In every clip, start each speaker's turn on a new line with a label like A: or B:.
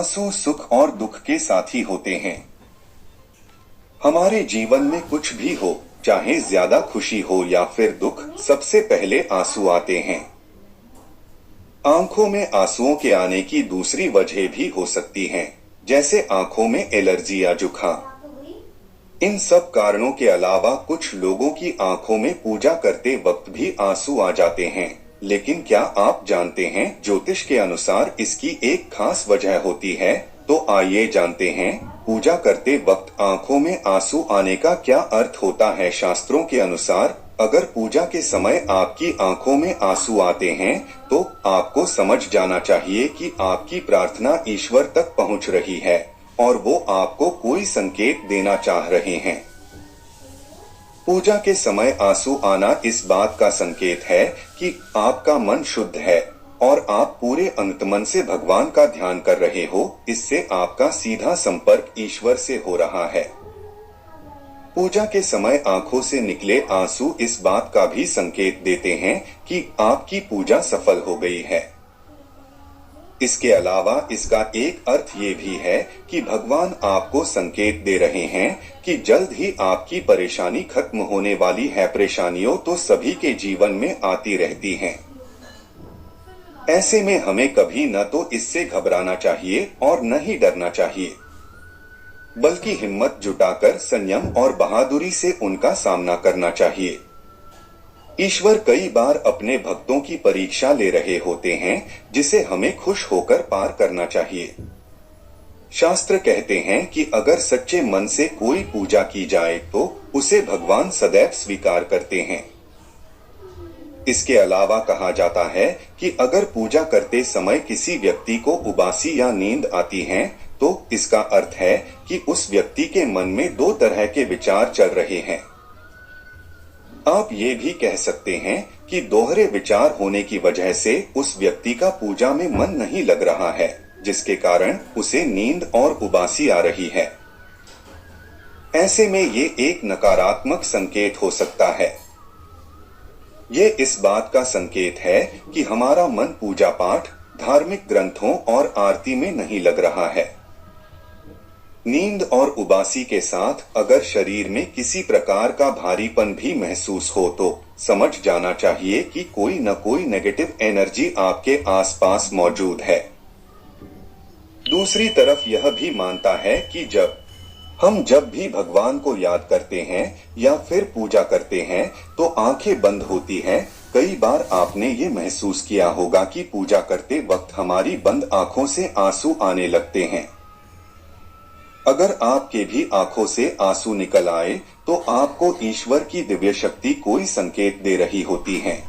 A: आंसू सुख और दुख के साथी होते हैं। हमारे जीवन में कुछ भी हो, चाहे ज्यादा खुशी हो या फिर दुख, सबसे पहले आंसू आते हैं। आंखों में आंसुओं के आने की दूसरी वजह भी हो सकती हैं, जैसे आंखों में एलर्जी या जुकाम। इन सब कारणों के अलावा कुछ लोगों की आंखों में पूजा करते वक्त भी आंसू आ जाते हैं। लेकिन क्या आप जानते हैं, ज्योतिष के अनुसार इसकी एक खास वजह होती है। तो आइए जानते हैं, पूजा करते वक्त आंखों में आंसू आने का क्या अर्थ होता है। शास्त्रों के अनुसार अगर पूजा के समय आपकी आंखों में आंसू आते हैं, तो आपको समझ जाना चाहिए कि आपकी प्रार्थना ईश्वर तक पहुंच रही है और वो आपको कोई संकेत देना चाह रहे हैं। पूजा के समय आंसू आना इस बात का संकेत है कि आपका मन शुद्ध है और आप पूरे अंतमन से भगवान का ध्यान कर रहे हो। इससे आपका सीधा संपर्क ईश्वर से हो रहा है। पूजा के समय आंखों से निकले आंसू इस बात का भी संकेत देते हैं कि आपकी पूजा सफल हो गई है। इसके अलावा इसका एक अर्थ ये भी है कि भगवान आपको संकेत दे रहे हैं कि जल्द ही आपकी परेशानी खत्म होने वाली है। परेशानियों तो सभी के जीवन में आती रहती हैं। ऐसे में हमें कभी न तो इससे घबराना चाहिए और न ही डरना चाहिए, बल्कि हिम्मत जुटाकर संयम और बहादुरी से उनका सामना करना चाहिए। ईश्वर कई बार अपने भक्तों की परीक्षा ले रहे होते हैं, जिसे हमें खुश होकर पार करना चाहिए। शास्त्र कहते हैं कि अगर सच्चे मन से कोई पूजा की जाए तो उसे भगवान सदैव स्वीकार करते हैं। इसके अलावा कहा जाता है कि अगर पूजा करते समय किसी व्यक्ति को उबासी या नींद आती है, तो इसका अर्थ है कि उस व्यक्ति के मन में दो तरह के विचार चल रहे हैं। आप ये भी कह सकते हैं कि दोहरे विचार होने की वजह से उस व्यक्ति का पूजा में मन नहीं लग रहा है, जिसके कारण उसे नींद और उबासी आ रही है। ऐसे में ये एक नकारात्मक संकेत हो सकता है। ये इस बात का संकेत है कि हमारा मन पूजा पाठ, धार्मिक ग्रंथों और आरती में नहीं लग रहा है। नींद और उबासी के साथ अगर शरीर में किसी प्रकार का भारीपन भी महसूस हो, तो समझ जाना चाहिए कि कोई न कोई नेगेटिव एनर्जी आपके आसपास मौजूद है। दूसरी तरफ यह भी मानता है कि जब भी भगवान को याद करते हैं या फिर पूजा करते हैं, तो आंखें बंद होती हैं। कई बार आपने ये महसूस किया होगा कि पूजा करते वक्त हमारी बंद आंखों से आंसू आने लगते हैं। अगर आपके भी आंखों से आंसू निकल आए, तो आपको ईश्वर की दिव्य शक्ति कोई संकेत दे रही होती है।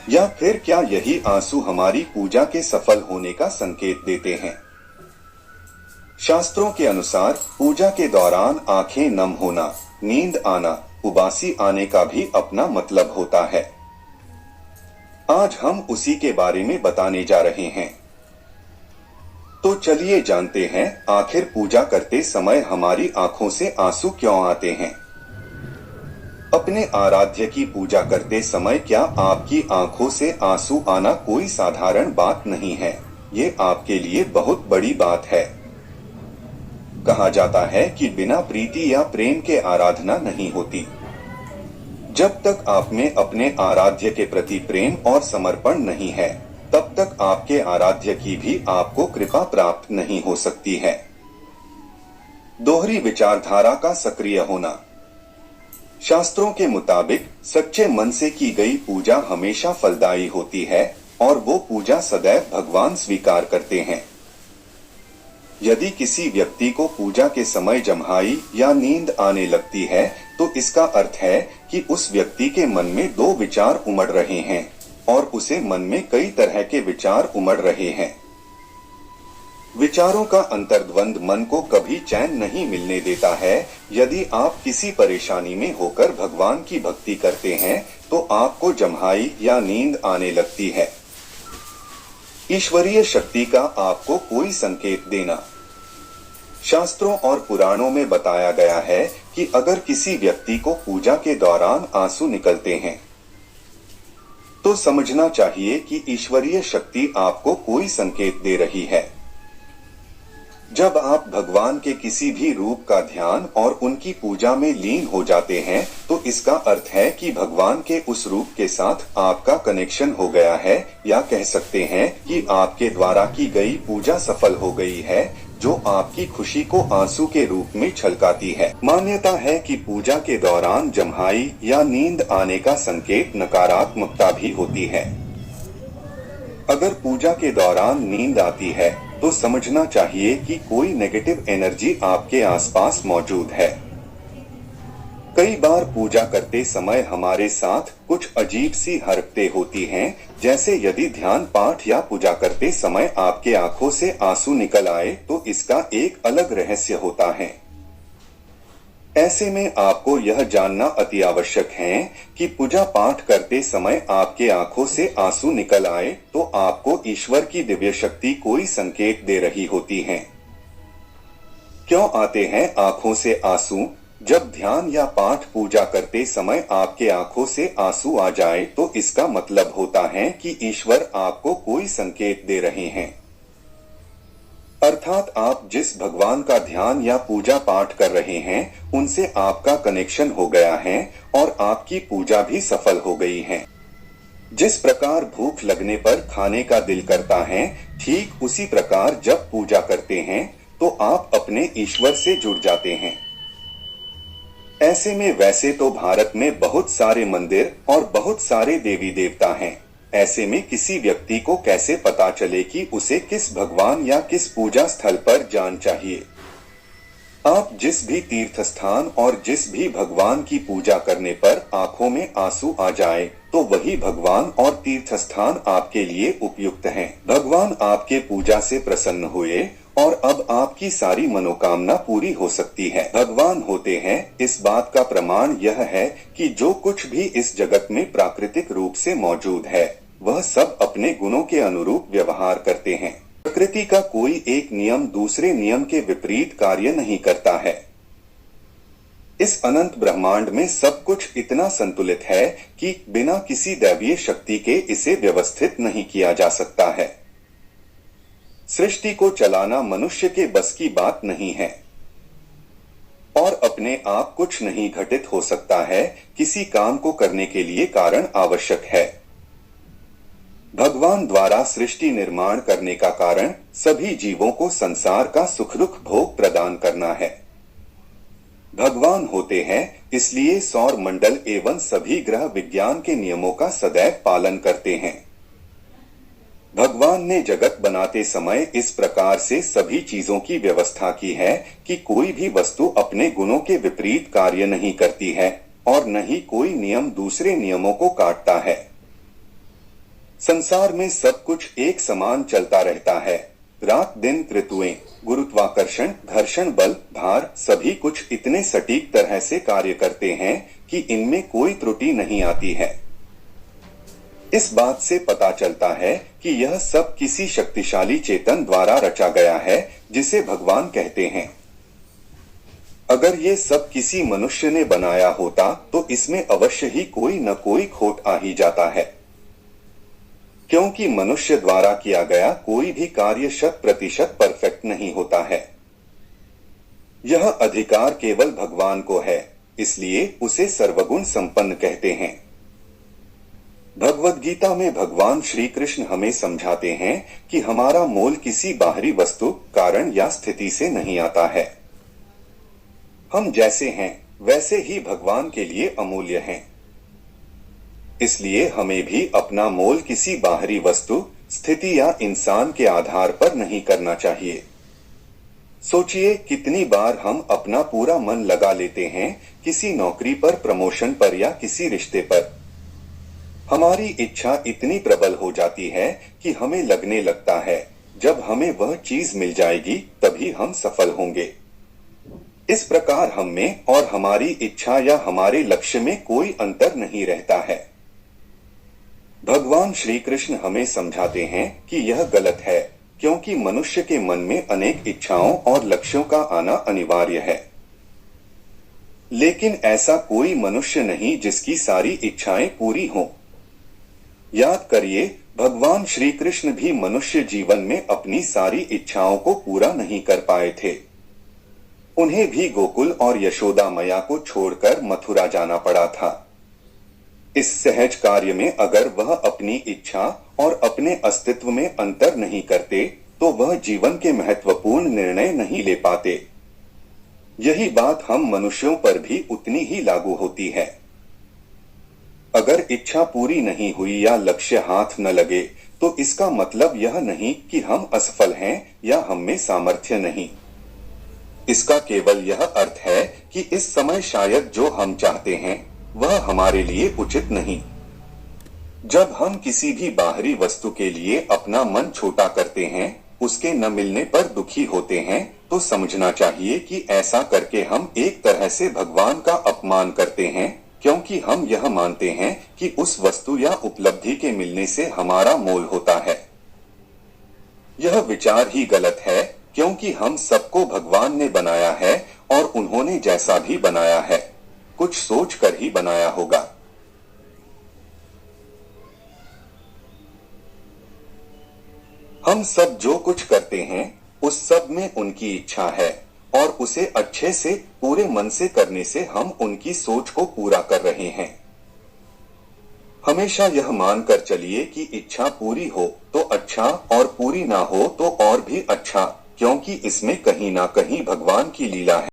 A: या फिर क्या यही आंसू हमारी पूजा के सफल होने का संकेत देते हैं? शास्त्रों के अनुसार पूजा के दौरान आंखें नम होना, नींद आना, उबासी आने का भी अपना मतलब होता है। आज हम उसी के बारे में बताने जा रहे हैं। तो चलिए जानते हैं, आखिर पूजा करते समय हमारी आंखों से आंसू क्यों आते हैं। अपने आराध्य की पूजा करते समय क्या आपकी आंखों से आंसू आना कोई साधारण बात नहीं है। ये आपके लिए बहुत बड़ी बात है। कहा जाता है कि बिना प्रीति या प्रेम के आराधना नहीं होती। जब तक आप में अपने आराध्य के प्रति प्रेम और समर्पण नहीं है, तब तक आपके आराध्य की भी आपको कृपा प्राप्त नहीं हो सकती है। दोहरी विचारधारा का सक्रिय होना। शास्त्रों के मुताबिक सच्चे मन से की गई पूजा हमेशा फलदायी होती है और वो पूजा सदैव भगवान स्वीकार करते हैं। यदि किसी व्यक्ति को पूजा के समय जम्हाई या नींद आने लगती है, तो इसका अर्थ है कि उस व्यक्ति के मन में दो विचार उमड़ रहे हैं और उसे मन में कई तरह के विचार उमड़ रहे हैं। विचारों का अंतर्द्वंद मन को कभी चैन नहीं मिलने देता है। यदि आप किसी परेशानी में होकर भगवान की भक्ति करते हैं, तो आपको जम्हाई या नींद आने लगती है। ईश्वरीय शक्ति का आपको कोई संकेत देना। शास्त्रों और पुराणों में बताया गया है कि अगर किसी व्यक्ति को पूजा के दौरान आंसू निकलते हैं, तो समझना चाहिए कि ईश्वरीय शक्ति आपको कोई संकेत दे रही है। जब आप भगवान के किसी भी रूप का ध्यान और उनकी पूजा में लीन हो जाते हैं तो इसका अर्थ है कि भगवान के उस रूप के साथ आपका कनेक्शन हो गया है, या कह सकते हैं कि आपके द्वारा की गई पूजा सफल हो गई है, जो आपकी खुशी को आंसू के रूप में छलकाती है। मान्यता है कि पूजा के दौरान जम्हाई या नींद आने का संकेत नकारात्मकता भी होती है। अगर पूजा के दौरान नींद आती है तो समझना चाहिए कि कोई नेगेटिव एनर्जी आपके आसपास मौजूद है। कई बार पूजा करते समय हमारे साथ कुछ अजीब सी हरकतें होती हैं, जैसे यदि ध्यान पाठ या पूजा करते समय आपके आंखों से आंसू निकल आए तो इसका एक अलग रहस्य होता है। ऐसे में आपको यह जानना अति आवश्यक है कि पूजा पाठ करते समय आपके आंखों से आंसू निकल आए तो आपको ईश्वर की दिव्य शक्ति कोई संकेत दे रही होती है। क्यों आते हैं आंखों से आंसू? जब ध्यान या पाठ पूजा करते समय आपके आंखों से आंसू आ जाए तो इसका मतलब होता है कि ईश्वर आपको कोई संकेत दे रहे हैं। अर्थात आप जिस भगवान का ध्यान या पूजा पाठ कर रहे हैं उनसे आपका कनेक्शन हो गया है और आपकी पूजा भी सफल हो गई है। जिस प्रकार भूख लगने पर खाने का दिल करता है, ठीक उसी प्रकार जब पूजा करते हैं तो आप अपने ईश्वर से जुड़ जाते हैं। ऐसे में वैसे तो भारत में बहुत सारे मंदिर और बहुत सारे देवी देवता हैं। ऐसे में किसी व्यक्ति को कैसे पता चले कि उसे किस भगवान या किस पूजा स्थल पर जाना चाहिए? आप जिस भी तीर्थ स्थान और जिस भी भगवान की पूजा करने पर आंखों में आंसू आ जाए तो वही भगवान और तीर्थ स्थान आपके लिए उपयुक्त हैं। भगवान आपके पूजा से प्रसन्न हुए और अब आपकी सारी मनोकामना पूरी हो सकती है। भगवान होते हैं, इस बात का प्रमाण यह है कि जो कुछ भी इस जगत में प्राकृतिक रूप से मौजूद है वह सब अपने गुणों के अनुरूप व्यवहार करते हैं। प्रकृति का कोई एक नियम दूसरे नियम के विपरीत कार्य नहीं करता है। इस अनंत ब्रह्मांड में सब कुछ इतना संतुलित है कि बिना किसी दैवीय शक्ति के इसे व्यवस्थित नहीं किया जा सकता है। सृष्टि को चलाना मनुष्य के बस की बात नहीं है और अपने आप कुछ नहीं घटित हो सकता है। किसी काम को करने के लिए कारण आवश्यक है। भगवान द्वारा सृष्टि निर्माण करने का कारण सभी जीवों को संसार का सुख दुख भोग प्रदान करना है। भगवान होते हैं, इसलिए सौर मंडल एवं सभी ग्रह विज्ञान के नियमों का सदैव पालन करते हैं। भगवान ने जगत बनाते समय इस प्रकार से सभी चीजों की व्यवस्था की है कि कोई भी वस्तु अपने गुणों के विपरीत कार्य नहीं करती है और न ही कोई नियम दूसरे नियमों को काटता है। संसार में सब कुछ एक समान चलता रहता है। रात दिन ऋतुएं, गुरुत्वाकर्षण, घर्षण बल, भार सभी कुछ इतने सटीक तरह से कार्य करते हैं कि इनमें कोई त्रुटि नहीं आती है। इस बात से पता चलता है कि यह सब किसी शक्तिशाली चेतन द्वारा रचा गया है जिसे भगवान कहते हैं। अगर ये सब किसी मनुष्य ने बनाया होता तो इसमें अवश्य ही कोई न कोई खोट आ ही जाता है, क्योंकि मनुष्य द्वारा किया गया कोई भी कार्य 100% परफेक्ट नहीं होता है। यह अधिकार केवल भगवान को है, इसलिए उसे सर्वगुण संपन्न कहते हैं। भगवद गीता में भगवान श्री कृष्ण हमें समझाते हैं कि हमारा मोल किसी बाहरी वस्तु, कारण या स्थिति से नहीं आता है। हम जैसे हैं वैसे ही भगवान के लिए अमूल्य हैं। इसलिए हमें भी अपना मोल किसी बाहरी वस्तु, स्थिति या इंसान के आधार पर नहीं करना चाहिए। सोचिए कितनी बार हम अपना पूरा मन लगा लेते हैं किसी नौकरी पर, प्रमोशन पर या किसी रिश्ते पर। हमारी इच्छा इतनी प्रबल हो जाती है कि हमें लगने लगता है जब हमें वह चीज मिल जाएगी तभी हम सफल होंगे। इस प्रकार हम में और हमारी इच्छा या हमारे लक्ष्य में कोई अंतर नहीं रहता है। भगवान श्री कृष्ण हमें समझाते हैं कि यह गलत है, क्योंकि मनुष्य के मन में अनेक इच्छाओं और लक्ष्यों का आना अनिवार्य है। लेकिन ऐसा कोई मनुष्य नहीं जिसकी सारी इच्छाएं पूरी हों। याद करिए, भगवान श्री कृष्ण भी मनुष्य जीवन में अपनी सारी इच्छाओं को पूरा नहीं कर पाए थे। उन्हें भी गोकुल और यशोदा मैया को छोड़कर मथुरा जाना पड़ा था। इस सहज कार्य में अगर वह अपनी इच्छा और अपने अस्तित्व में अंतर नहीं करते तो वह जीवन के महत्वपूर्ण निर्णय नहीं ले पाते। यही बात हम मनुष्यों पर भी उतनी ही लागू होती है। अगर इच्छा पूरी नहीं हुई या लक्ष्य हाथ न लगे तो इसका मतलब यह नहीं कि हम असफल हैं या हम में सामर्थ्य नहीं। इसका केवल यह अर्थ है कि इस समय शायद जो हम चाहते हैं वह हमारे लिए उचित नहीं। जब हम किसी भी बाहरी वस्तु के लिए अपना मन छोटा करते हैं, उसके न मिलने पर दुखी होते हैं, तो समझना चाहिए कि ऐसा करके हम एक तरह से भगवान का अपमान करते हैं, क्योंकि हम यह मानते हैं कि उस वस्तु या उपलब्धि के मिलने से हमारा मोल होता है। यह विचार ही गलत है, क्योंकि हम सबको भगवान ने बनाया है और उन्होंने जैसा भी बनाया है कुछ सोच कर ही बनाया होगा। हम सब जो कुछ करते हैं उस सब में उनकी इच्छा है और उसे अच्छे से पूरे मन से करने से हम उनकी सोच को पूरा कर रहे हैं। हमेशा यह मानकर चलिए कि इच्छा पूरी हो तो अच्छा और पूरी ना हो तो और भी अच्छा, क्योंकि इसमें कहीं ना कहीं भगवान की लीला है।